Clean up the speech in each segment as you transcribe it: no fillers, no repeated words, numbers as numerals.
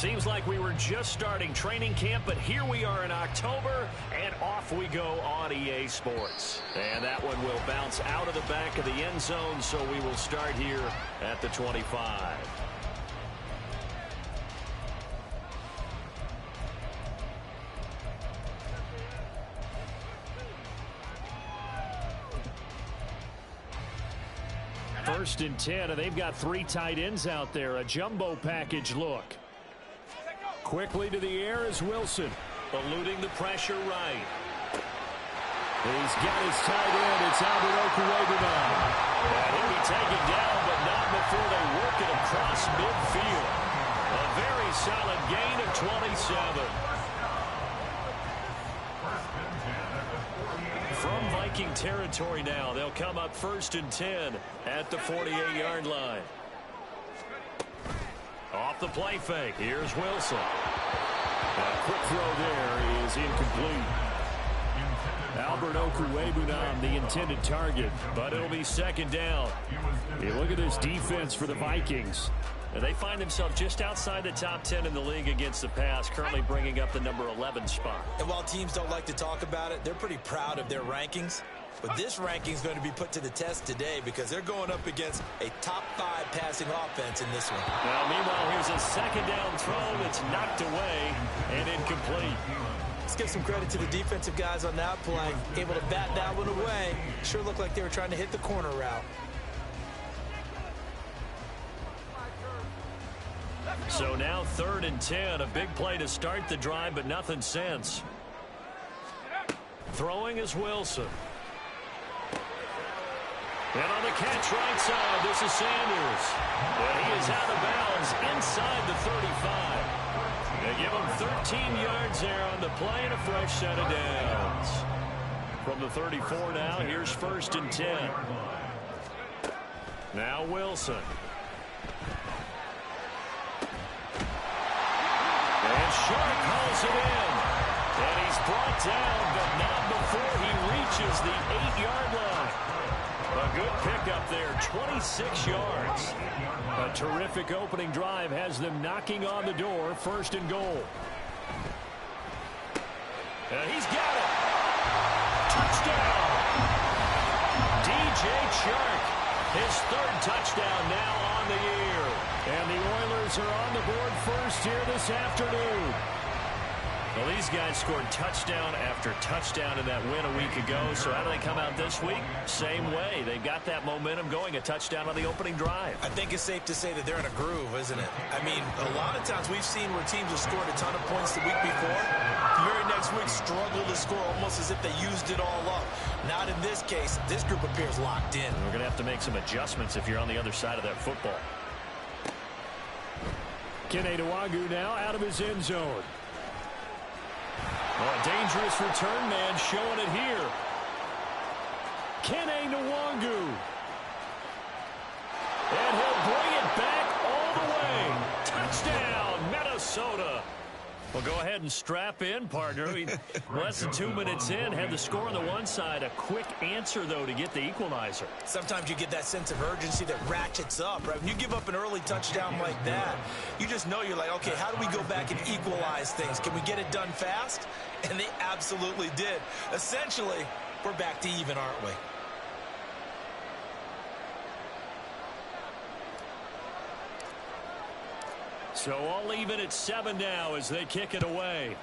Seems like we were just starting training camp, but here we are in October, and off we go on EA Sports. And that one will bounce out of the back of the end zone, so we will start here at the 25. First and 10, and they've got 3 tight ends out there. A jumbo package look. Quickly to the air is Wilson, eluding the pressure right. He's got his tight end. It's Albert Okwuegbunam. And he'll be taken down, but not before they work it across midfield. A very solid gain of 27. From Viking territory now, they'll come up first and 10 at the 48-yard line. Off the play fake, here's Wilson. A quick throw there is incomplete. Albert Okwuegbunam, the intended target, but it'll be second down. You look at this defense for the Vikings. And they find themselves just outside the top 10 in the league against the pass, currently bringing up the number 11 spot. And while teams don't like to talk about it, they're pretty proud of their rankings. But this ranking is going to be put to the test today because they're going up against a top 5 passing offense in this one. Now, meanwhile, here's a second down throw that's knocked away and incomplete. Let's give some credit to the defensive guys on that play. Able to bat that one away. Sure looked like they were trying to hit the corner route. So now 3rd and 10, a big play to start the drive, but nothing since. Throwing is Wilson. And on the catch right side, this is Sanders. And he is out of bounds inside the 35. They give him 13 yards there on the play and a fresh set of downs. From the 34 now, here's 1st and 10. Now Wilson. And Sharp calls it in. And he's brought down, but not before he reaches the 8-yard line. A good pickup there, 26 yards. A terrific opening drive has them knocking on the door, 1st and goal. And he's got it. Touchdown. DJ Chark, his 3rd touchdown now on the year. And the Oilers are on the board first here this afternoon. Well, these guys scored touchdown after touchdown in that win a week ago. So how do they come out this week? Same way. They got that momentum going, a touchdown on the opening drive. I think it's safe to say that they're in a groove, isn't it? I mean, a lot of times we've seen where teams have scored a ton of points the week before. The very next week struggle to score almost as if they used it all up. Not in this case. This group appears locked in. We're going to have to make some adjustments if you're on the other side of that football. Kene Nwagu now out of his end zone. Oh, a dangerous return man showing it here. Kene Nwagu. And he'll bring it back all the way. Touchdown, Minnesota. Well, go ahead and strap in, partner. Less than 2 minutes in, had the score on the one side. A quick answer, though, to get the equalizer. Sometimes you get that sense of urgency that ratchets up, right? When you give up an early touchdown like that, you just know you're like, okay, how do we go back and equalize things? Can we get it done fast? And they absolutely did. Essentially, we're back to even, aren't we? So all even at 7 now as they kick it away.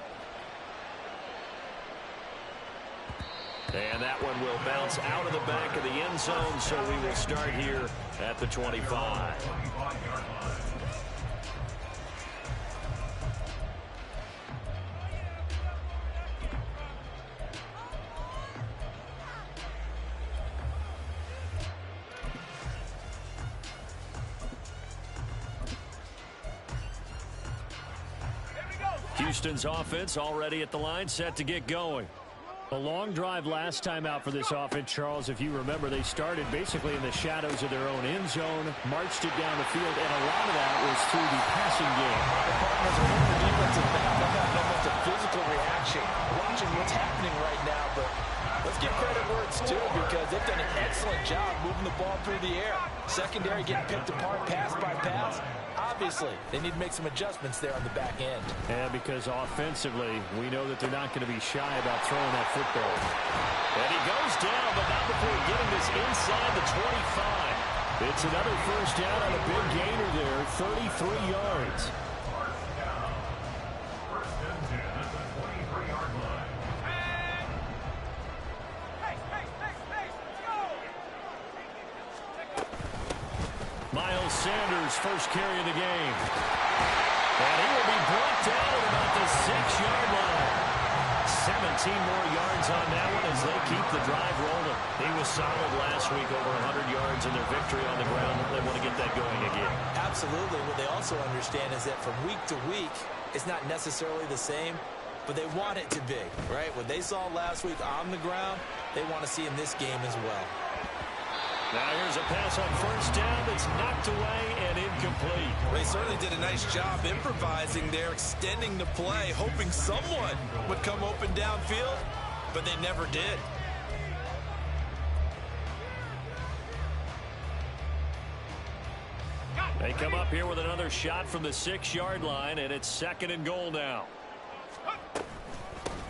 And that one will bounce out of the back of the end zone, so we will start here at the 25. Houston's offense already at the line, set to get going. A long drive last time out for this offense, Charles. If you remember, they started basically in the shadows of their own end zone, marched it down the field, and a lot of that was through the passing game. The partners are the defensive back. I've got almost a physical reaction watching what's happening right now, but let's give credit where it's due because they've done an excellent job moving the ball through the air. Secondary getting picked apart pass by pass. obviously, they need to make some adjustments there on the back end. And because offensively, we know that they're not going to be shy about throwing that football. And he goes down, but not before getting this inside the 25. It's another first down on a big gainer there, 33 yards. Miles Sanders, first carry of the game. And he will be brought down at about the 6-yard line. 17 more yards on that one as they keep the drive rolling. He was solid last week, over 100 yards in their victory on the ground. They want to get that going again. Absolutely. What they also understand is that from week to week, it's not necessarily the same, but they want it to be, right? What they saw last week on the ground, they want to see in this game as well. Now here's a pass on first down that's knocked away and incomplete. They certainly did a nice job improvising there, extending the play, hoping someone would come open downfield, but they never did. They come up here with another shot from the 6-yard line, and it's 2nd and goal now.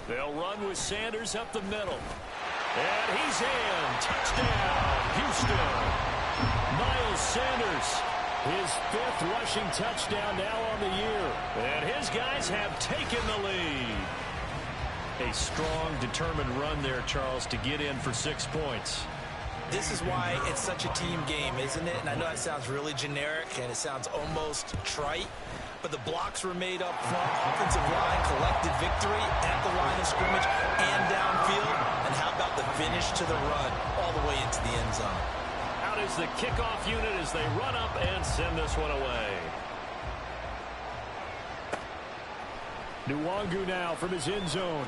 They'll run with Sanders up the middle. And he's in. Touchdown, Houston. Miles Sanders, his 5th rushing touchdown now on the year. And his guys have taken the lead. A strong, determined run there, Charles, to get in for 6 points. This is why it's such a team game, isn't it? And I know that sounds really generic and it sounds almost trite, but the blocks were made up front. Offensive line collected victory at the line of scrimmage and downfield. And how about the finish to the run all the way into the end zone? Out is the kickoff unit as they run up and send this one away. Nwangu now from his end zone.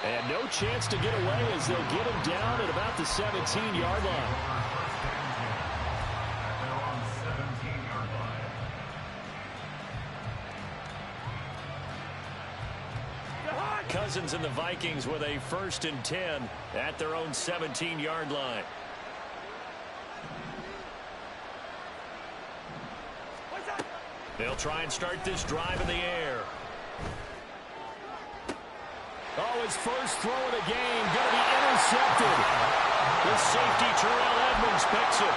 And no chance to get away as they'll get him down at about the 17-yard line. Cousins and the Vikings with a 1st and 10 at their own 17-yard line. They'll try and start this drive in the air. Oh, his first throw of the game going to be intercepted. The safety, Terrell Edmonds, picks it.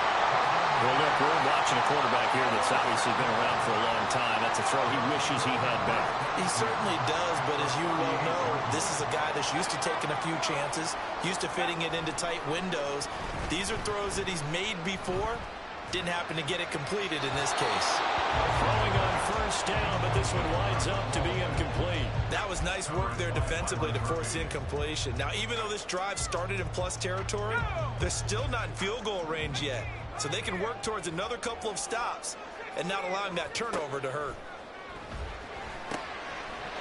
Well, look, we're watching a quarterback here that's obviously been around for a long time. That's a throw he wishes he had back. He certainly does, but as you well know, this is a guy that's used to taking a few chances, used to fitting it into tight windows. These are throws that he's made before. Didn't happen to get it completed in this case. Throwing on first down, but this one winds up to be incomplete. That was nice work there defensively to force incompletion. Now, even though this drive started in plus territory, they're still not in field goal range yet. So they can work towards another couple of stops and not allowing that turnover to hurt.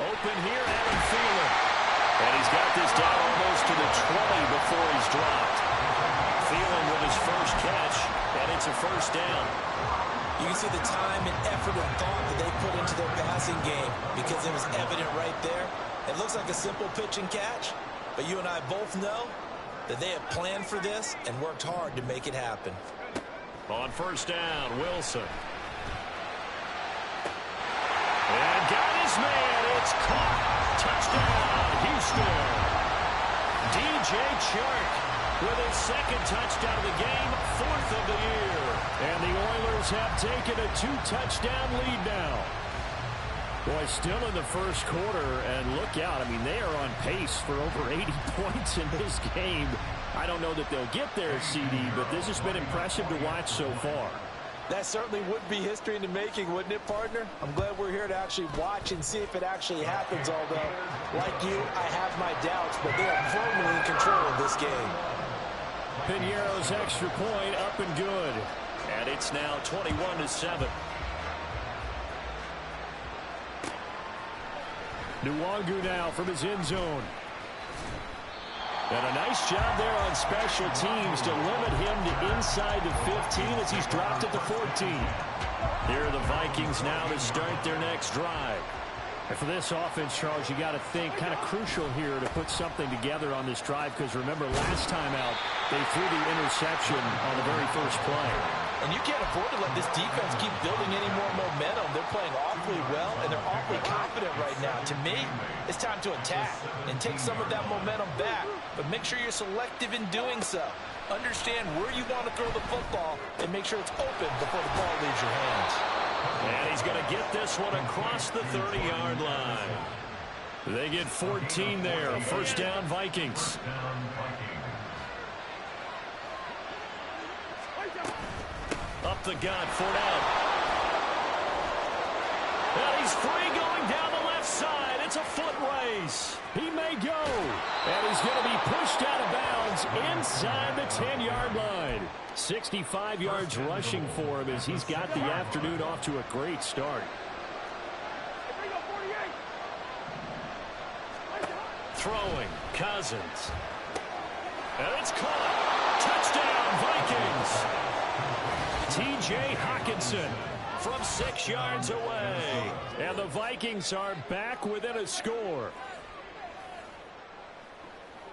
Open here, Adam Thielen. And he's got this down almost to the 20 before he's dropped. Thielen with his first catch, and it's a first down. You can see the time and effort and thought that they put into their passing game because it was evident right there. It looks like a simple pitch and catch, but you and I both know that they have planned for this and worked hard to make it happen. On first down, Wilson. And got his man. It's caught. Touchdown, Houston. DJ Chark with his 2nd touchdown of the game, 4th of the year. And the Oilers have taken a 2-touchdown lead now. Boy, still in the first quarter, and look out. I mean, they are on pace for over 80 points in this game. I don't know that they'll get there, CD, but this has been impressive to watch so far. That certainly would be history in the making, wouldn't it, partner? I'm glad we're here to actually watch and see if it actually happens, although, like you, I have my doubts, but they are firmly in control of this game. Piñeiro's extra point up and good. And it's now 21-7. Nwangu now from his end zone. And a nice job there on special teams to limit him to inside the 15 as he's dropped at the 14. Here are the Vikings now to start their next drive. And for this offense, Charles, you got to think kind of crucial here to put something together on this drive because remember last time out, they threw the interception on the very first play. And you can't afford to let this defense keep building any more momentum. They're playing awfully well, and they're awfully confident right now. To me, it's time to attack and take some of that momentum back, but make sure you're selective in doing so. Understand where you want to throw the football and make sure it's open before the ball leaves your hands. And he's going to get this one across the 30-yard line. They get 14 there. First down, Vikings. Up the gut, Fournette. And he's free going down the left side. It's a foot race. He may go. And he's going to be pushed out of bounds inside the 10-yard line. 65 yards rushing for him as he's got the afternoon off to a great start. Throwing, Cousins. And it's caught. Touchdown, Vikings. T.J. Hockenson from 6 yards away. And the Vikings are back within a score.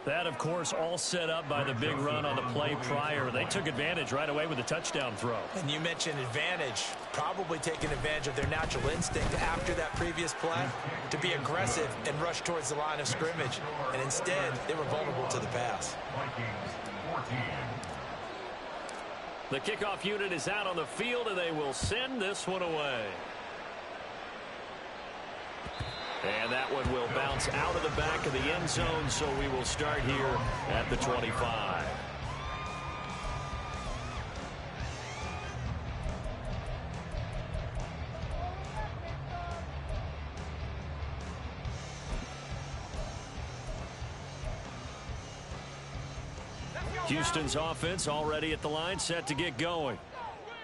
That, of course, all set up by the big run on the play prior. They took advantage right away with a touchdown throw. And you mentioned advantage, probably taking advantage of their natural instinct after that previous play to be aggressive and rush towards the line of scrimmage. And instead, they were vulnerable to the pass. The kickoff unit is out on the field, and they will send this one away. And that one will bounce out of the back of the end zone, so we will start here at the 25. Houston's offense already at the line, set to get going.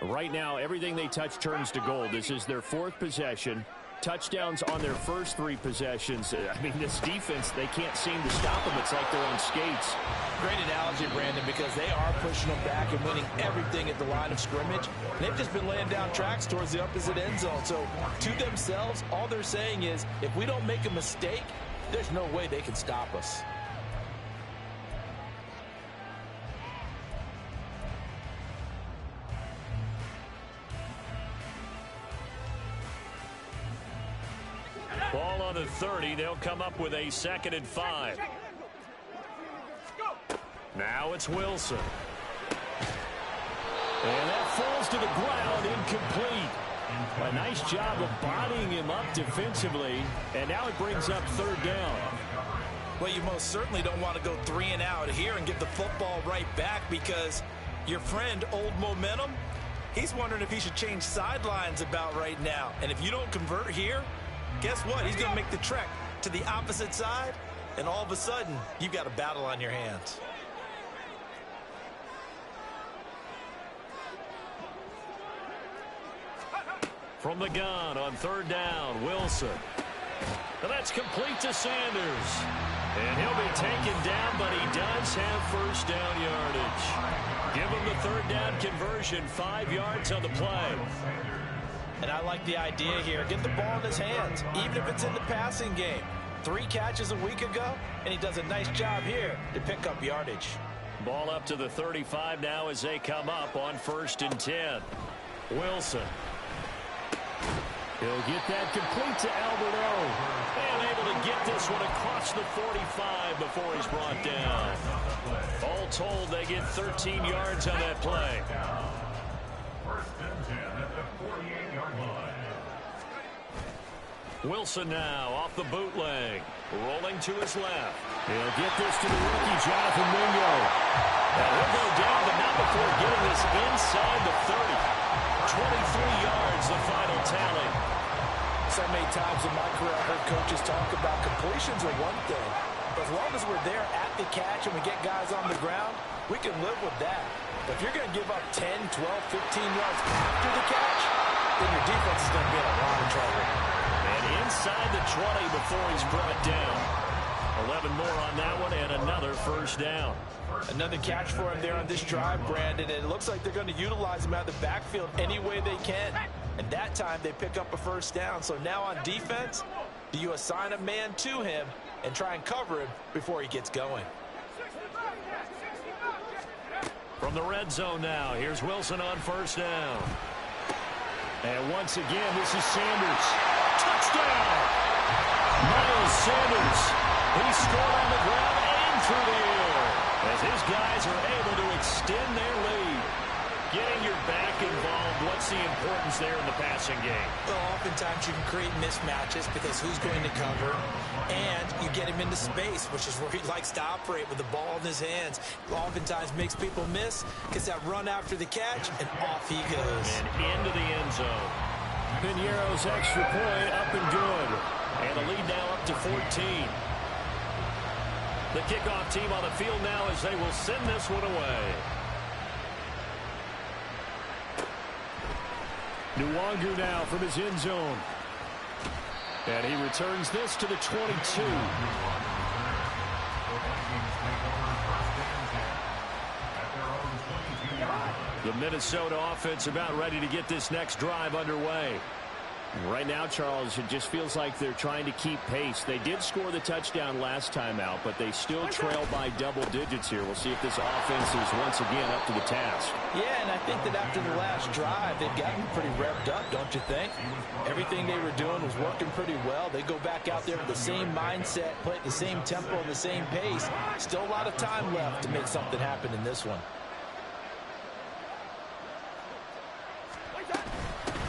Right now, everything they touch turns to gold. This is their 4th possession. Touchdowns on their first 3 possessions. I mean, this defense, they can't seem to stop them. It's like they're on skates. Great analogy, Brandon, because they are pushing them back and winning everything at the line of scrimmage. They've just been laying down tracks towards the opposite end zone. So, to themselves, all they're saying is, if we don't make a mistake, there's no way they can stop us. Ball on the 30. They'll come up with a 2nd and 5. Now it's Wilson. And that falls to the ground, incomplete. A nice job of bodying him up defensively. And now it brings up 3rd down. Well, you most certainly don't want to go 3 and out here and get the football right back, because your friend, Old Momentum, he's wondering if he should change sidelines about right now. And if you don't convert here, guess what? He's going to make the trek to the opposite side, and all of a sudden, you've got a battle on your hands. From the gun on 3rd down, Wilson. And that's complete to Sanders. And he'll be taken down, but he does have first down yardage. Give him the 3rd down conversion, 5 yards on the play. And I like the idea here. Get the ball in his hands, even if it's in the passing game. 3 catches a week ago, and he does a nice job here to pick up yardage. Ball up to the 35 now as they come up on 1st and 10. Wilson. He'll get that complete to Alberto. And able to get this one across the 45 before he's brought down. All told, they get 13 yards on that play. Wilson now off the bootleg. Rolling to his left. He'll get this to the rookie, Jonathan Mingo. And he'll go down, but not before getting this inside the 30. 23 yards, the final tally. So many times in my career, I've heard coaches talk about completions are one thing. But as long as we're there at the catch and we get guys on the ground, we can live with that. But if you're going to give up 10, 12, 15 yards after the catch, then your defense is going to be in a lot of trouble. And inside the 20 before he's brought down. 11 more on that one and another first down. Another catch for him there on this drive, Brandon. And it looks like they're going to utilize him out of the backfield any way they can. And that time they pick up a first down. So now on defense, do you assign a man to him and try and cover him before he gets going? From the red zone now, here's Wilson on first down. And once again, this is Sanders. Touchdown! Miles Sanders. He scored on the ground and through the air as his guys are able to extend their lead. Getting your back involved, what's the importance there in the passing game? Well, oftentimes you can create mismatches because who's going to cover, and you get him into space, which is where he likes to operate with the ball in his hands. Oftentimes makes people miss, gets that run after the catch, and off he goes. And into the end zone. Piñeiro's extra point up and good. And the lead now up to 14. The kickoff team on the field now as they will send this one away. Nwangu now from his end zone. And he returns this to the 22. The Minnesota offense about ready to get this next drive underway. Right now, Charles, it just feels like they're trying to keep pace. They did score the touchdown last time out, but they still trail by double digits here. We'll see if this offense is once again up to the task. Yeah, and I think that after the last drive, they've gotten pretty revved up, don't you think? Everything they were doing was working pretty well. They go back out there with the same mindset, play at the same tempo, and the same pace. Still a lot of time left to make something happen in this one.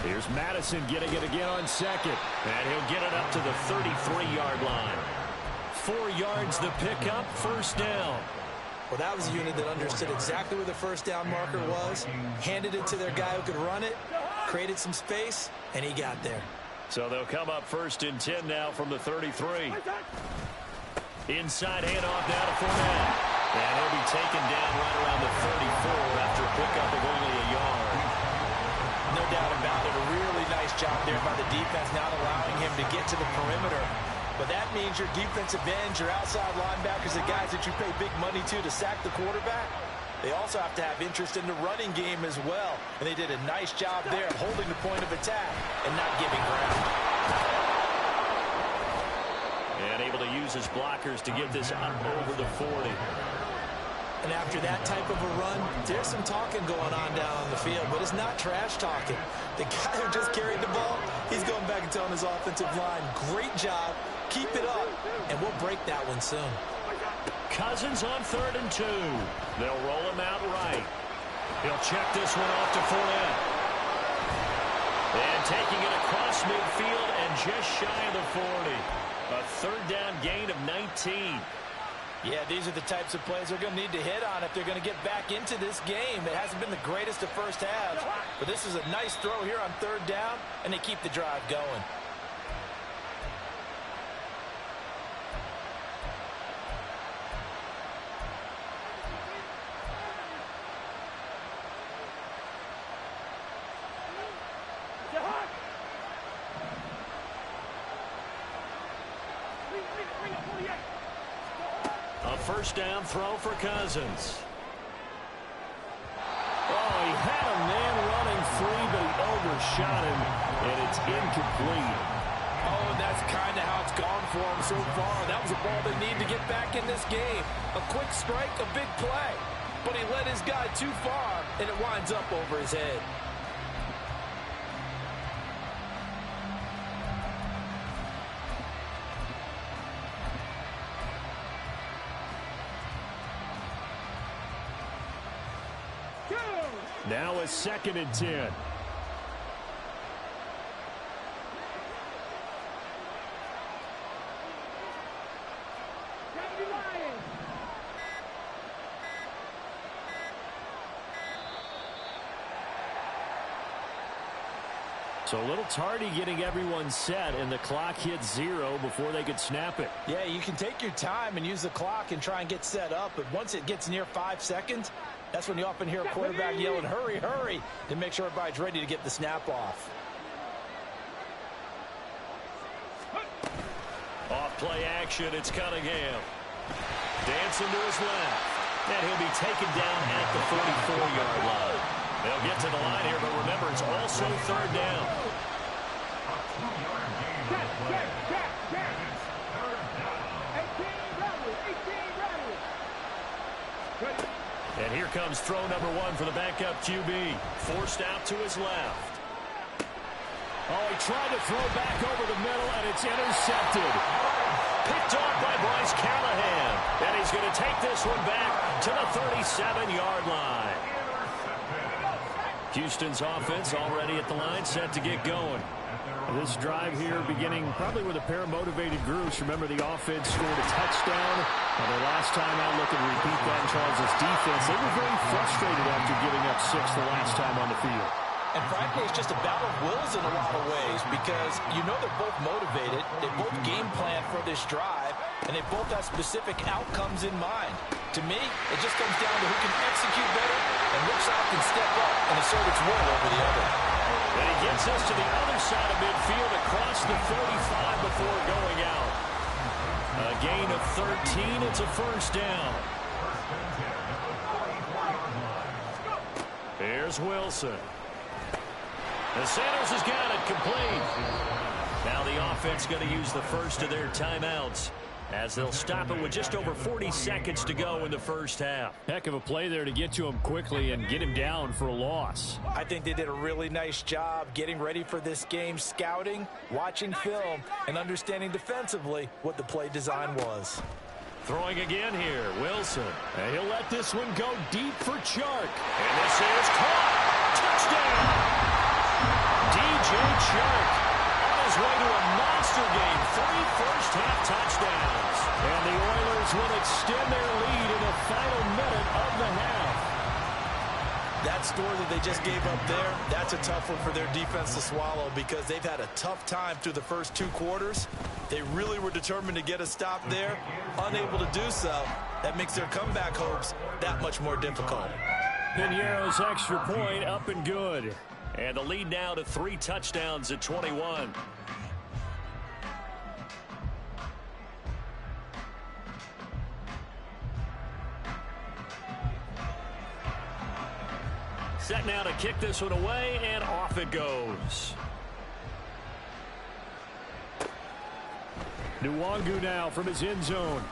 Here's Madison getting it again on second. And he'll get it up to the 33-yard line. 4 yards the pickup, first down. Well, that was a unit that understood exactly where the first down marker was, handed it to their guy who could run it, created some space, and he got there. So they'll come up first and 10 now from the 33. Inside handoff now to Fournette. And he'll be taken down right around the 34 after a pickup of only a yard. No doubt about it. A really nice job there by the defense, not allowing him to get to the perimeter. But that means your defensive ends, your outside linebackers, the guys that you pay big money to sack the quarterback, they also have to have interest in the running game as well. And they did a nice job there of holding the point of attack and not giving ground. And able to use his blockers to get this up over the 40. And after that type of a run, there's some talking going on down on the field, but it's not trash talking. The guy who just carried the ball, he's going back and telling his offensive line, great job, keep it up, and we'll break that one soon. Cousins on 3rd and 2. They'll roll him out right. He'll check this one off to Fournette. And taking it across midfield and just shy of the 40. A 3rd down gain of 19. Yeah, these are the types of plays they're going to need to hit on if they're going to get back into this game. It hasn't been the greatest of first halves, but this is a nice throw here on 3rd down, and they keep the drive going. A first down throw for Cousins. Oh, he had a man running free, but he overshot him, and it's incomplete. Oh, and that's kind of how it's gone for him so far. That was a ball they need to get back in this game. A quick strike, a big play. But he led his guy too far, and it winds up over his head. Now a 2nd and 10. So a little tardy getting everyone set, and the clock hit 0 before they could snap it. Yeah, you can take your time and use the clock and try and get set up, but once it gets near 5 seconds, that's when you often hear a quarterback yelling, hurry, hurry, to make sure everybody's ready to get the snap off. Off play action, it's Cunningham. Dancing to his left. And he'll be taken down at the 44-yard line. They'll get to the line here, but remember, it's also 3rd down. And here comes throw number 1 for the backup QB. Forced out to his left. Oh, he tried to throw back over the middle, and it's intercepted. Picked off by Bryce Callahan. And he's going to take this one back to the 37-yard line. Houston's offense already at the line, set to get going. This drive here beginning probably with a pair of motivated groups. Remember, the offense scored a touchdown. Their last time out, looking to repeat that in Charles' defense. They were very frustrated after giving up 6 the last time on the field. And frankly, it's just a battle of wills in a lot of ways because you know they're both motivated. They both game plan for this drive, and they both have specific outcomes in mind. To me, it just comes down to who can execute better and which side can step up and assert its will over the other. And he gets us to the other side of midfield across the 35 before going out. A gain of 13. It's a first down. Here's Wilson. The Sanders has got it complete. Now the offense going to use the first of their timeouts as they'll stop it with just over 40 seconds to go in the first half. Heck of a play there to get to him quickly and get him down for a loss. I think they did a really nice job getting ready for this game, scouting, watching film, and understanding defensively what the play design was. Throwing again here, Wilson. And he'll let this one go deep for Chark. And this is caught. Touchdown! DJ Chark on his way to a monster game. 3 first-half touchdowns. And the Oilers will extend their lead in the final minute of the half. That score that they just gave up there, that's a tough one for their defense to swallow because they've had a tough time through the first 2 quarters. They really were determined to get a stop there, unable to do so. That makes their comeback hopes that much more difficult. Piñeiro's extra point up and good. And the lead now to 3 touchdowns at 21. Set now to kick this one away, and off it goes. Nwangu now from his end zone.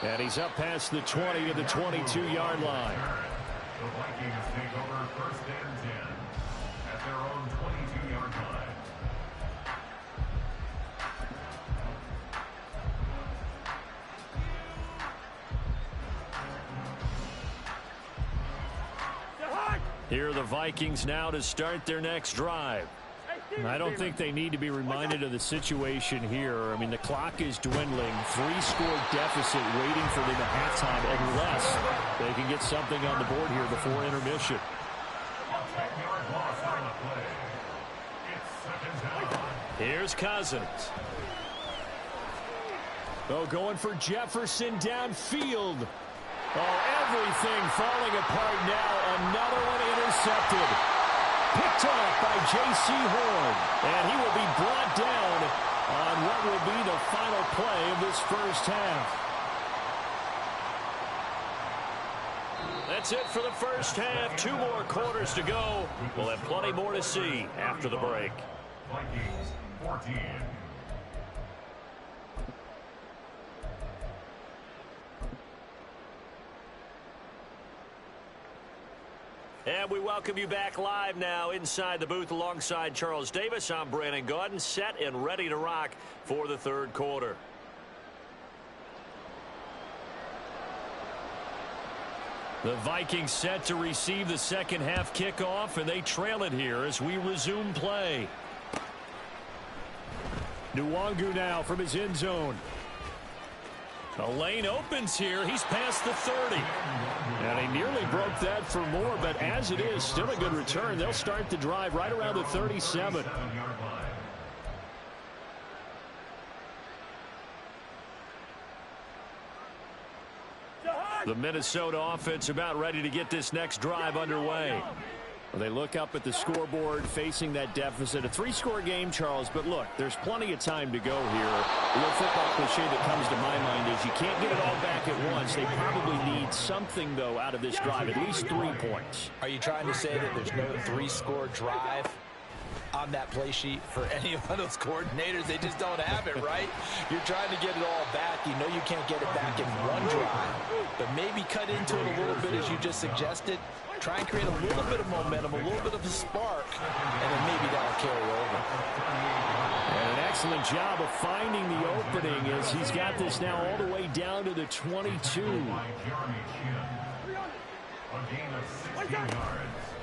And he's up past the 20 to the 22-yard line. The Vikings take over first and 10 at their own 22-yard line. Here are the Vikings now to start their next drive. I don't think they need to be reminded of the situation here. I mean, the clock is dwindling. 3-score deficit waiting for them at halftime unless they can get something on the board here before intermission. Here's Cousins. Oh, going for Jefferson downfield. Oh, everything falling apart now. Another one intercepted. Picked off by J.C. Horn. And he will be brought down on what will be the final play of this first half. That's it for the first half. 2 more quarters to go. We'll have plenty more to see after the break. Vikings 14. And we welcome you back live now inside the booth alongside Charles Davis. I'm Brandon Gaudin, set and ready to rock for the third quarter. The Vikings set to receive the second half kickoff, and they trail it here as we resume play. Nwangu now from his end zone. A lane opens here. He's past the 30. And he nearly broke that for more, but as it is, still a good return. They'll start the drive right around the 37. The Minnesota offense about ready to get this next drive underway. Well, they look up at the scoreboard facing that deficit. A 3-score game, Charles, but look, there's plenty of time to go here. The little football cliche that comes to my mind is you can't get it all back at once. They probably need something, though, out of this drive, at least 3 points. Are you trying to say that there's no 3-score drive on that play sheet for any one of those coordinators. They just don't have it, right? You're trying to get it all back. You know you can't get it back in one drive, but maybe cut into it a little bit as you just suggested. Try and create a little bit of momentum, a little bit of a spark, and then maybe that'll carry over. And an excellent job of finding the opening as he's got this now all the way down to the 22.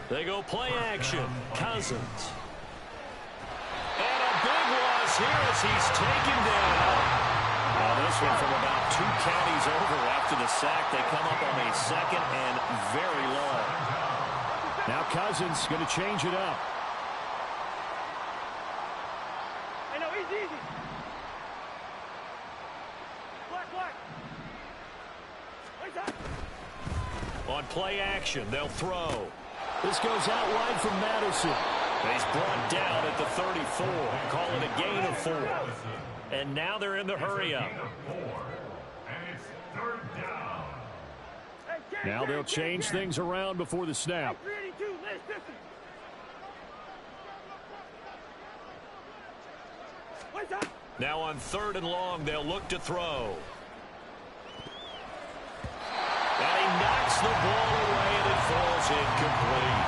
They go play action. Cousins. And a big loss here as he's taken down. Now this one from about 2 counties over after the sack. They come up on a second and very long. Now Cousins going to change it up. Hey, no, easy. Black. On play action, they'll throw. This goes out wide from Madison. He's brought down at the 34. Call it a gain of 4. And now they're in the hurry up. Now they'll change things around before the snap. Now on 3rd and long, they'll look to throw. And he knocks the ball away, and it falls incomplete.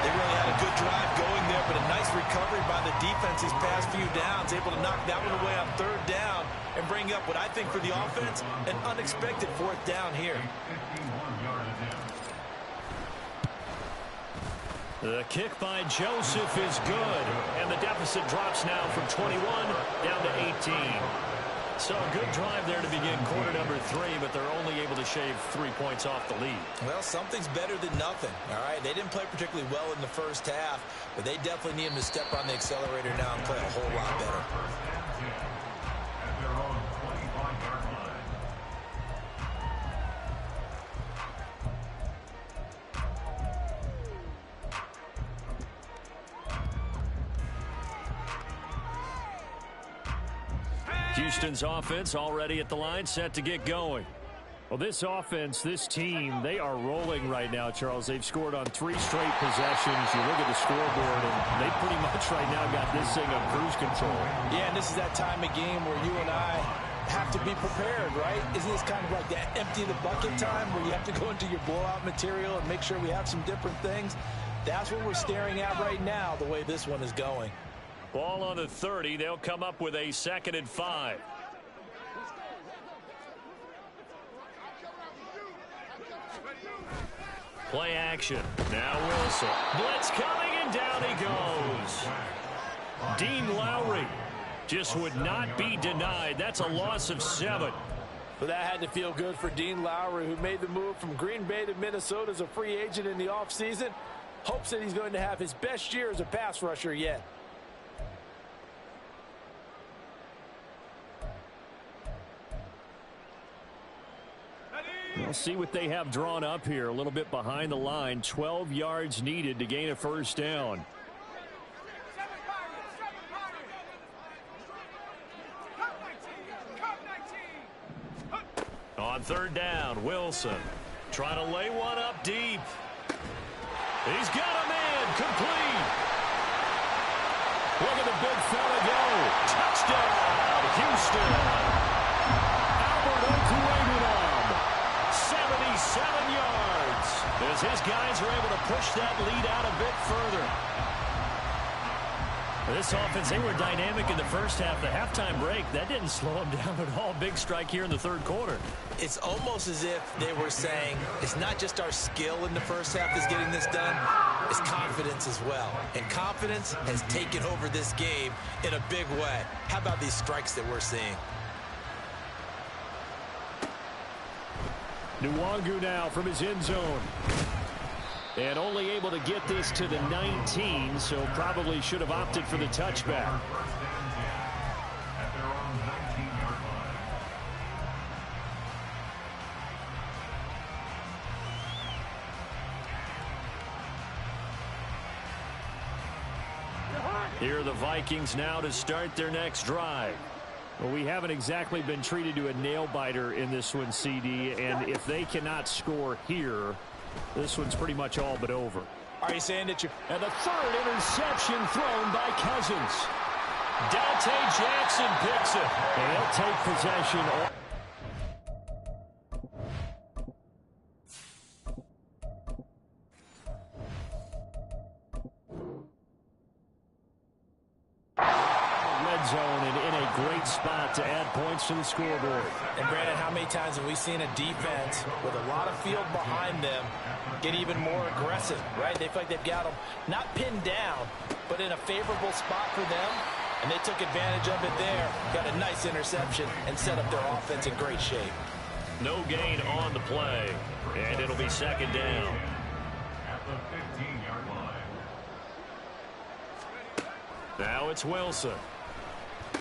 They really had a good drive going there, but a nice recovery by the defense these past few downs, able to knock that one away on 3rd down and bring up what I think for the offense, an unexpected 4th down here. The kick by Joseph is good, and the deficit drops now from 21 down to 18. So a good drive there to begin quarter number 3, but they're only able to shave 3 points off the lead. Well, something's better than nothing, all right? They didn't play particularly well in the first half, but they definitely need him to step on the accelerator now and play a whole lot better. Houston's offense already at the line, set to get going. Well, this offense, this team, they are rolling right now, Charles. They've scored on 3 straight possessions. You look at the scoreboard, and they pretty much right now got this thing on cruise control. Yeah, and this is that time of game where you and I have to be prepared, right? Isn't this kind of like that empty the bucket time where you have to go into your blowout material and make sure we have some different things? That's what we're staring at right now, the way this one is going. Ball on the 30. They'll come up with a 2nd and 5. Play action. Now Wilson. Blitz coming, and down he goes. Dean Lowry just would not be denied. That's a loss of 7. But that had to feel good for Dean Lowry, who made the move from Green Bay to Minnesota as a free agent in the offseason. Hopes that he's going to have his best year as a pass rusher yet. We'll see what they have drawn up here. A little bit behind the line. 12 yards needed to gain a 1st down. On 3rd down, Wilson trying to lay one up deep. He's got a man, complete. Look at the big fella go. Touchdown, Houston. Albert Okwuegbunam. 77 yards as his guys are able to push that lead out a bit further. This offense, they were dynamic in the first half. The halftime break, that didn't slow them down at all. Big strike here in the 3rd quarter. It's almost as if they were saying, it's not just our skill in the first half that's getting this done, it's confidence as well. And confidence has taken over this game in a big way. How about these strikes that we're seeing? Nwangu now from his end zone. And only able to get this to the 19, so probably should have opted for the touchback. Here are the Vikings now to start their next drive. Well, we haven't exactly been treated to a nail-biter in this one, CD, and if they cannot score here, this one's pretty much all but over. Are you saying that you... And the third interception thrown by Cousins. Dante Jackson picks it. And they'll take possession. Red zone and in a great spot to add points to the scoreboard. And Brandon, how many times have we seen a defense with a lot of field behind them get even more aggressive, right? They feel like they've got them not pinned down, but in a favorable spot for them, and they took advantage of it there, got a nice interception, and set up their offense in great shape. No gain on the play, and it'll be second down. At the 15-yard line. Now it's Wilson.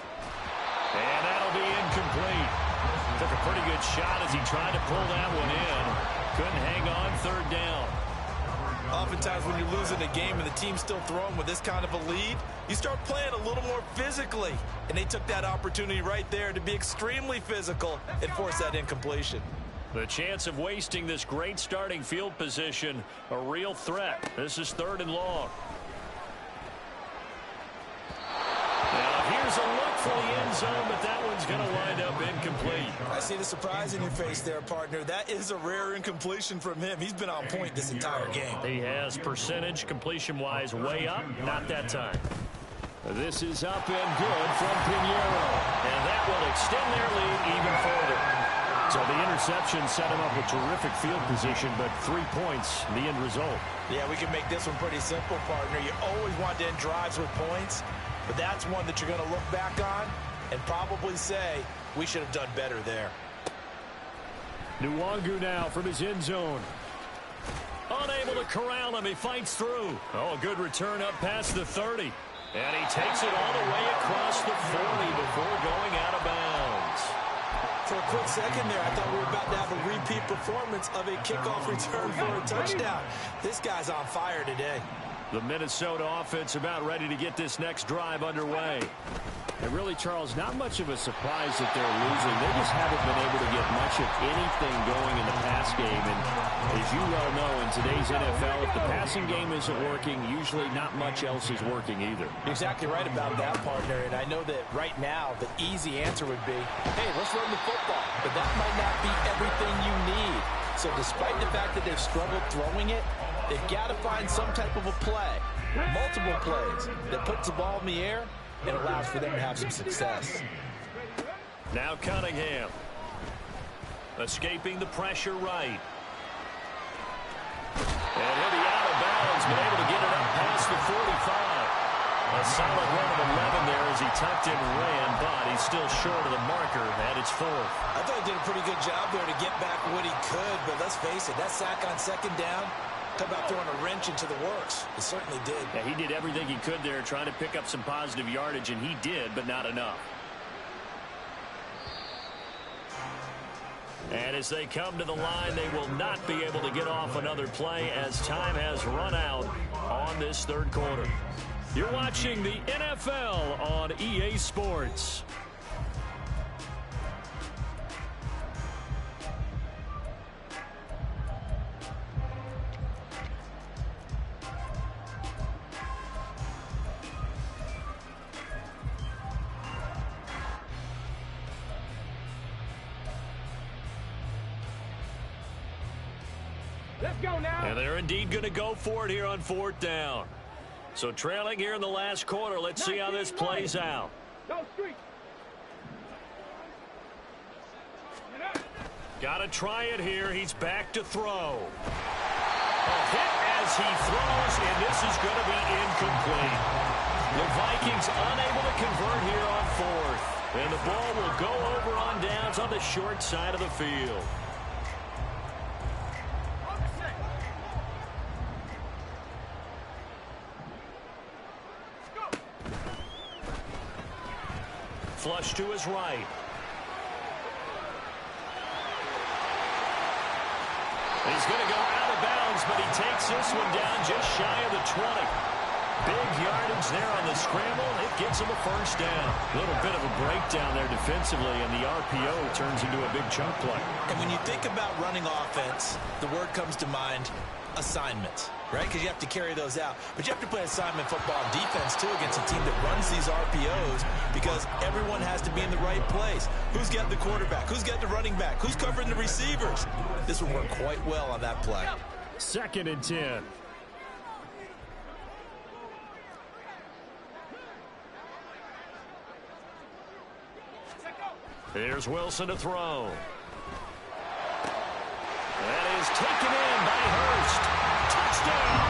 And that'll be incomplete. Took a pretty good shot as he tried to pull that one in. Couldn't hang on, third down. Oftentimes when you're losing a game and the team's still throwing with this kind of a lead, you start playing a little more physically. And they took that opportunity right there to be extremely physical and force that incompletion. The chance of wasting this great starting field position, a real threat. This is third and long. Now here's a look for the end zone, but that one's going to wind up incomplete. I see the surprise in your face there, partner. That is a rare incompletion from him. He's been on point this entire game. He has percentage completion-wise way up, not that time. This is up and good from Pinheiro. And that will extend their lead even further. So the interception set him up with terrific field position, but 3 points, the end result. Yeah, we can make this one pretty simple, partner. You always want to end drives with points, but that's one that you're going to look back on and probably say, we should have done better there. Nwangu now from his end zone. Unable to corral him, he fights through. Oh, a good return up past the 30. And he takes it all the way across the 40 before going out of bounds. For a quick second there, I thought we were about to have a repeat performance of a kickoff return for a touchdown. This guy's on fire today. The Minnesota offense about ready to get this next drive underway. And really, Charles, not much of a surprise that they're losing. They just haven't been able to get much of anything going in the pass game. And as you well know, in today's NFL, if the passing game isn't working, usually not much else is working either. You're exactly right about that, partner. And I know that right now, the easy answer would be, hey, let's run the football. But that might not be everything you need. So despite the fact that they've struggled throwing it, they've got to find some type of a play, multiple plays, that puts the ball in the air and allows for them to have some success. Now Cunningham. Escaping the pressure right. And he'll be out of bounds, but able to get it up past the 45. A solid run of 11 there as he tucked and ran, but he's still short of the marker, and it's fourth. I thought he did a pretty good job there to get back what he could, but let's face it, that sack on second down, talk about throwing a wrench into the works. It certainly did. Yeah, he did everything he could there, trying to pick up some positive yardage, and he did, but not enough. And as they come to the line, they will not be able to get off another play as time has run out on this third quarter. You're watching the NFL on EA Sports. Let's go now. And they're indeed going to go for it here on fourth down. So trailing here in the last quarter, let's see how this plays out. No street. Got to try it here. He's back to throw. A hit as he throws, and this is going to be incomplete. The Vikings unable to convert here on fourth. And the ball will go over on downs on the short side of the field. Flush to his right. He's going to go out of bounds, but he takes this one down just shy of the 20. Big yardage there on the scramble. It gets him a first down. A little bit of a breakdown there defensively, and the RPO turns into a big chunk play. And when you think about running offense, the word comes to mind, assignments, right? Because you have to carry those out. But you have to play assignment football and defense, too, against a team that runs these RPOs because everyone has to be in the right place. Who's getting the quarterback? Who's getting the running back? Who's covering the receivers? This will work quite well on that play. 2nd and 10. Here's Wilson to throw. That is taken in by Hurst. Touchdown!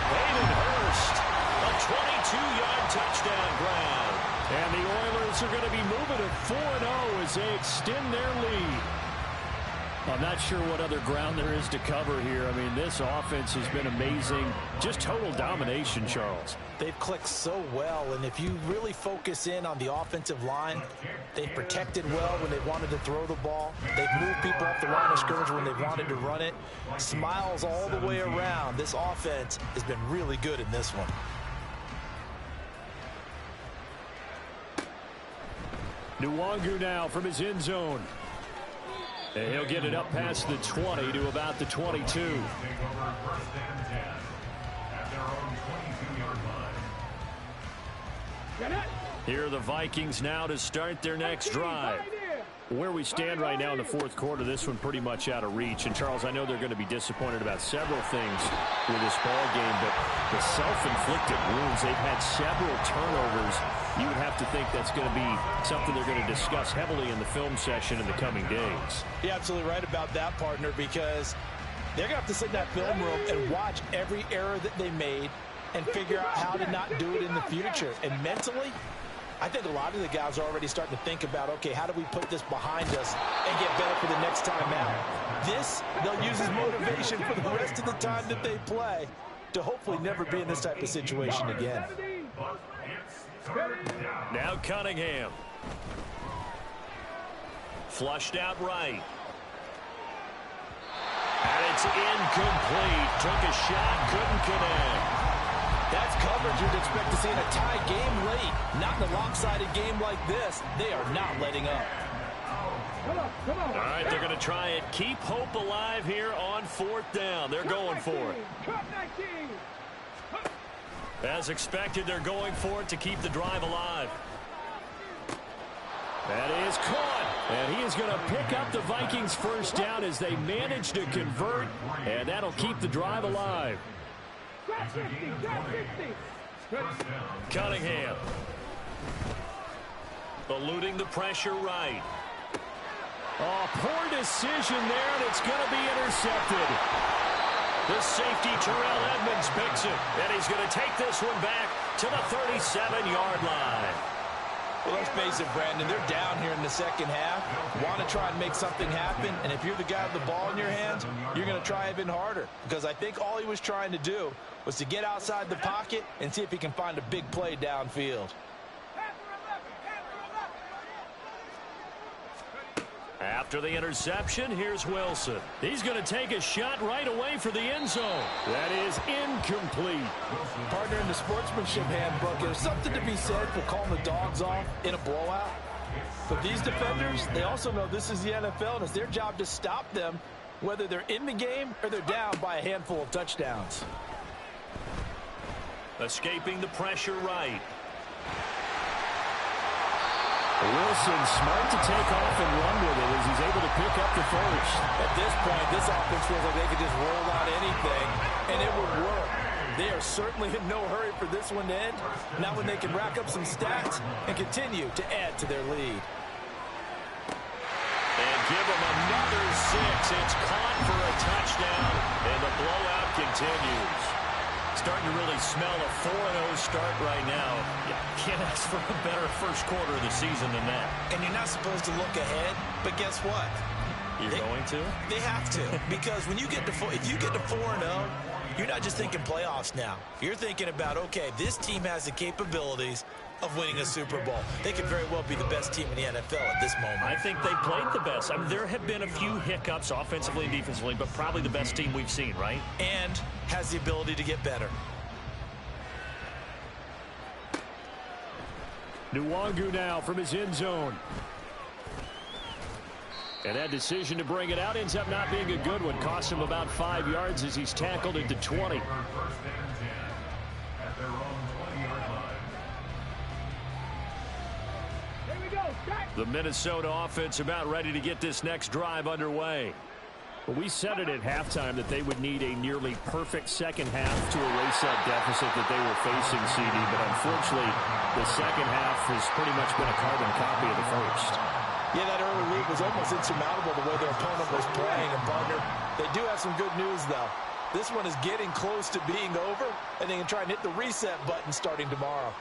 Hayden Hurst, a 22-yard touchdown grab. And the Oilers are going to be moving to 4-0 as they extend their lead. I'm not sure what other ground there is to cover here. I mean, this offense has been amazing. Just total domination, Charles. They've clicked so well, and if you really focus in on the offensive line, they've protected well when they wanted to throw the ball. They've moved people off the line of scrimmage when they wanted to run it. Smiles all the way around. This offense has been really good in this one. Nwangu now from his end zone. And he'll get it up past the 20 to about the 22. Take over 1st and 10 at their own 22-yard line. Here are the Vikings now to start their next drive. Where we stand right now in the 4th quarter, this one pretty much out of reach. And, Charles, I know they're going to be disappointed about several things with this ball game, but the self-inflicted wounds, they've had several turnovers. You would have to think that's going to be something they're going to discuss heavily in the film session in the coming days. You're absolutely right about that, partner, because they're going to have to sit in that film room and watch every error that they made and figure out how to not do it in the future. And mentally, I think a lot of the guys are already starting to think about, okay, how do we put this behind us and get better for the next time out? This, they'll use as motivation for the rest of the time that they play to hopefully never be in this type of situation again. Now Cunningham. Flushed out right. And it's incomplete. Took a shot, couldn't connect. That's coverage you'd expect to see in a tie game late. Not in a lopsided game like this. They are not letting up. All right, they're going to try and keep hope alive here on 4th down. They're going for it. As expected, they're going for it to keep the drive alive. That is caught. And he is going to pick up the Vikings' first down as they manage to convert. And that'll keep the drive alive. Cunningham. Eluding the pressure right. Oh, poor decision there, and it's going to be intercepted. The safety, Terrell Edmonds, picks it, and he's going to take this one back to the 37-yard line. Well, let's face it, Brandon, they're down here in the second half, want to try and make something happen, and if you're the guy with the ball in your hands, you're going to try even harder, because I think all he was trying to do was to get outside the pocket and see if he can find a big play downfield. After the interception, here's Wilson. He's going to take a shot right away for the end zone. That is incomplete. Partner, in the sportsmanship handbook, there's something to be said for calling the dogs off in a blowout. But these defenders, they also know this is the NFL, and it's their job to stop them, whether they're in the game or they're down by a handful of touchdowns. Escaping the pressure right. Wilson smart to take off and run with it as he's able to pick up the first. At this point, this offense feels like they could just roll out anything, and it would work. They are certainly in no hurry for this one to end. Now when they can rack up some stats and continue to add to their lead. And give them another 6. It's caught for a touchdown, and the blowout continues. Starting to really smell a 4-0 start right now. You can't ask for a better first quarter of the season than that. And you're not supposed to look ahead, but guess what? You're going to? They have to, because when you get to if you get to 4-0, you're not just thinking playoffs now. You're thinking about, okay, this team has the capabilities of winning a Super Bowl. They could very well be the best team in the NFL at this moment. I think they played the best. I mean, there have been a few hiccups offensively and defensively, but probably the best team we've seen, right? And has the ability to get better. Nwangu now from his end zone. And that decision to bring it out ends up not being a good one. Cost him about 5 yards as he's tackled into 20. First and 10 at their own 20-yard line. Here we go. Start. The Minnesota offense about ready to get this next drive underway. Well, we said it at halftime that they would need a nearly perfect second half to erase that deficit that they were facing, CD. But unfortunately, the second half has pretty much been a carbon copy of the first. Yeah, that early lead was almost insurmountable the way their opponent was playing. And, partner, they do have some good news, though. This one is getting close to being over, and they can try and hit the reset button starting tomorrow.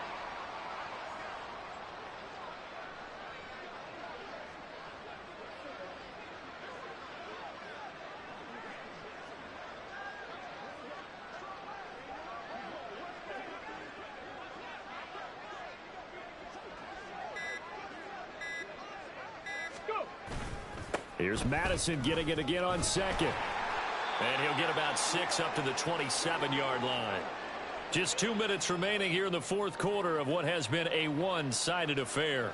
Here's Madison getting it again on second. And he'll get about 6 up to the 27-yard line. Just 2 minutes remaining here in the fourth quarter of what has been a one-sided affair.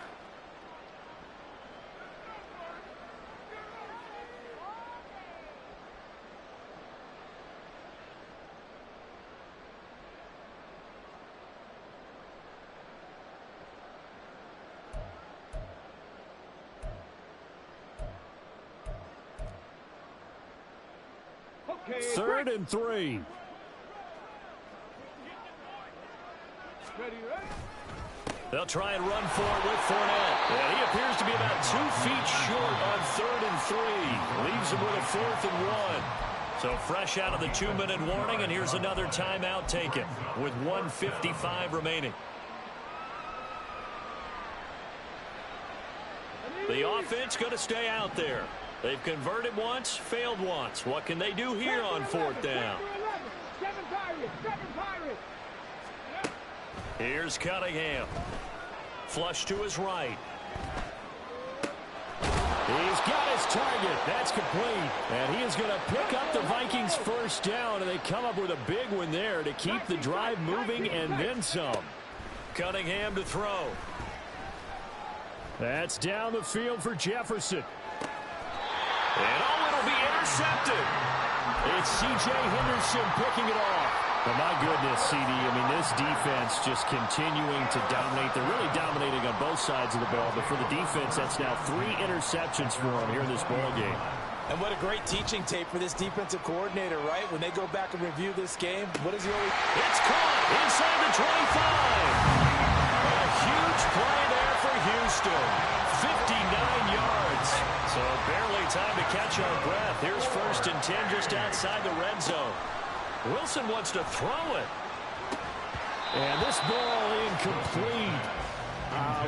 Okay, 3rd and 3. Ready, ready? They'll try and run for it with Fournette. And he appears to be about 2 feet short on 3rd and 3. Leaves him with a 4th and 1. So fresh out of the 2-minute warning, and here's another timeout taken with 1:55 remaining. The offense going to stay out there. They've converted once, failed once. What can they do here on 4th down? 7 Pirates. Here's Cunningham. Flush to his right. He's got his target. That's complete. And he is going to pick up the Vikings' first down, and they come up with a big one there to keep the drive moving and then some. Cunningham to throw. That's down the field for Jefferson. And it'll be intercepted. It's C.J. Henderson picking it off. But my goodness, CD, I mean, this defense just continuing to dominate. They're really dominating on both sides of the ball. But for the defense, that's now 3 interceptions for them here in this ball game. And what a great teaching tape for this defensive coordinator, right? When they go back and review this game, what is he always... It's caught inside the 25. A huge play there for Houston. 59 yards. So barely time to catch our breath. Here's 1st and 10 just outside the red zone. Wilson wants to throw it. And this ball incomplete.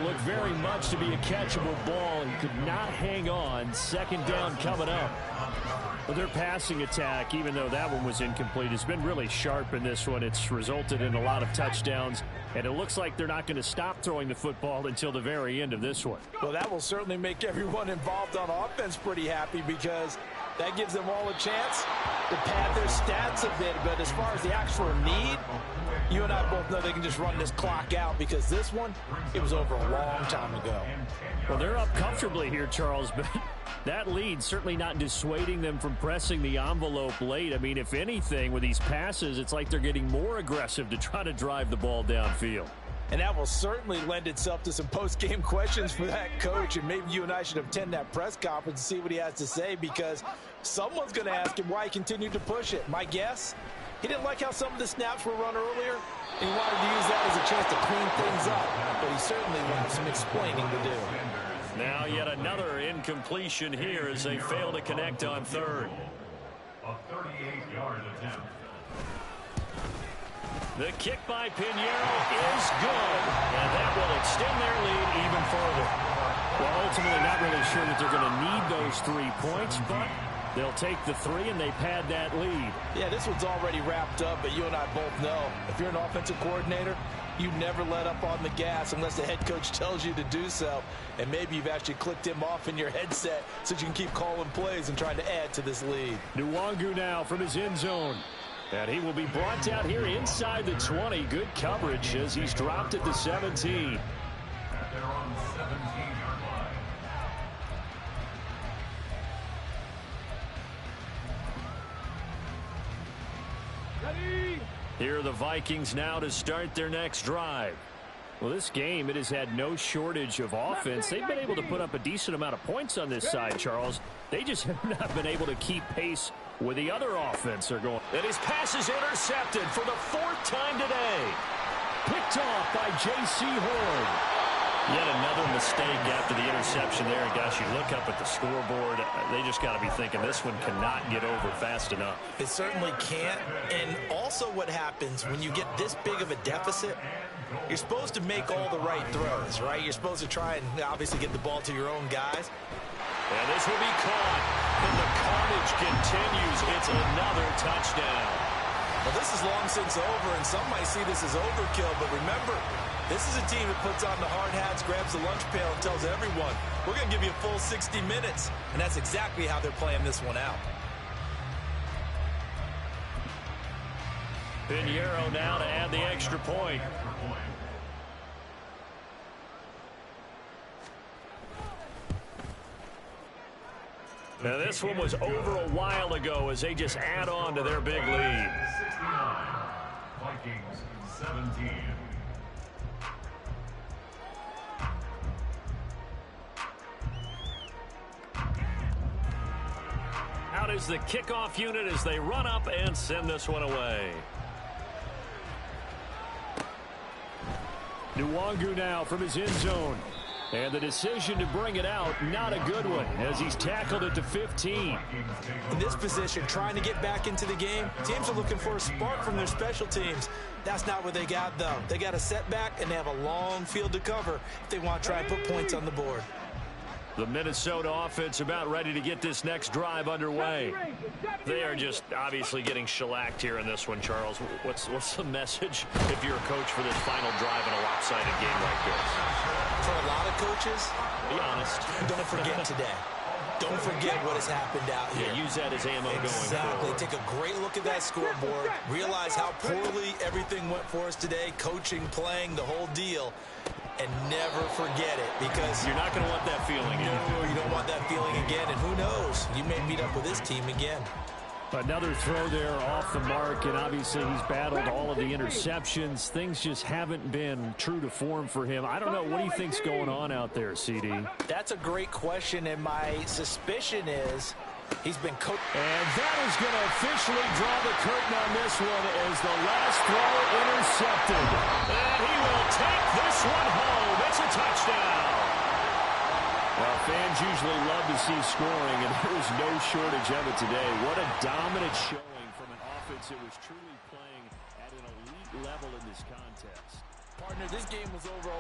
Looked very much to be a catchable ball. He could not hang on. 2nd down coming up. But their passing attack, even though that one was incomplete, has been really sharp in this one. It's resulted in a lot of touchdowns. And it looks like they're not going to stop throwing the football until the very end of this one. Well, that will certainly make everyone involved on offense pretty happy, because that gives them all a chance to pad their stats a bit. But as far as the actual need, you and I both know they can just run this clock out, because this one, it was over a long time ago. Well, they're up comfortably here, Charles, but that lead certainly not dissuading them from pressing the envelope late. I mean, if anything, with these passes, it's like they're getting more aggressive to try to drive the ball downfield. And that will certainly lend itself to some post-game questions for that coach. And maybe you and I should attend that press conference and see what he has to say, because someone's going to ask him why he continued to push it. My guess, he didn't like how some of the snaps were run earlier, and he wanted to use that as a chance to clean things up. But he certainly will have some explaining to do. Now yet another incompletion here as they fail to connect on 3rd. A 38-yard attempt. The kick by Pinheiro is good, and that will extend their lead even further. Well, ultimately not really sure that they're going to need those 3 points, but they'll take the 3 and they pad that lead. Yeah, this one's already wrapped up, but you and I both know if you're an offensive coordinator, you never let up on the gas unless the head coach tells you to do so. And maybe you've actually clicked him off in your headset so you can keep calling plays and trying to add to this lead. Nwangu now from his end zone. And he will be brought down here inside the 20. Good coverage as he's dropped at the 17. At their own 17-yard line. Ready? Here are the Vikings now to start their next drive. Well, this game, it has had no shortage of offense. They've been able to put up a decent amount of points on this side, Charles. They just have not been able to keep pace with the other offense they're going. And his pass is intercepted for the 4th time today. Picked off by J.C. Horn. Yet another mistake after the interception there. And, gosh, you look up at the scoreboard. They just got to be thinking this one cannot get over fast enough. It certainly can't. And also what happens when you get this big of a deficit, you're supposed to make all the right throws, right? You're supposed to try and obviously get the ball to your own guys. And this will be caught. And the carnage continues. It's another touchdown. Well, this is long since over, and some might see this as overkill. But remember, this is a team that puts on the hard hats, grabs the lunch pail, and tells everyone, we're going to give you a full 60 minutes. And that's exactly how they're playing this one out. Pinheiro now to add the extra point. Now this one was over a while ago as they just add on to their big lead. 69, Vikings 17. Out is the kickoff unit as they run up and send this one away. Nwangu now from his end zone. And the decision to bring it out, not a good one, as he's tackled it to 15. In this position, trying to get back into the game, teams are looking for a spark from their special teams. That's not what they got, though. They got a setback, and they have a long field to cover if they want to try and put points on the board. The Minnesota offense about ready to get this next drive underway. They are just obviously getting shellacked here in this one, Charles. What's the message if you're a coach for this final drive in a lopsided game like this? For a lot of coaches, be honest. Don't forget today. Don't forget what has happened out here. Yeah, use that as ammo going Exactly. forward. Take a great look at that scoreboard. Realize how poorly everything went for us today. Coaching, playing, the whole deal. And never forget it, because you're not going to want that feeling again. No, you don't want that feeling again. And who knows? You may meet up with this team again. Another throw there off the mark, and obviously he's battled all of the interceptions. Things just haven't been true to form for him. I don't know. What do you think's going on out there, CD? That's a great question, and my suspicion is he's been coached. And that is going to officially draw the curtain on this one as the last throw intercepted. And he will take this one home. It's a touchdown. Well, fans usually love to see scoring, and there was no shortage of it today. What a dominant showing from an offense that was truly playing at an elite level in this contest. Partner, this game was over.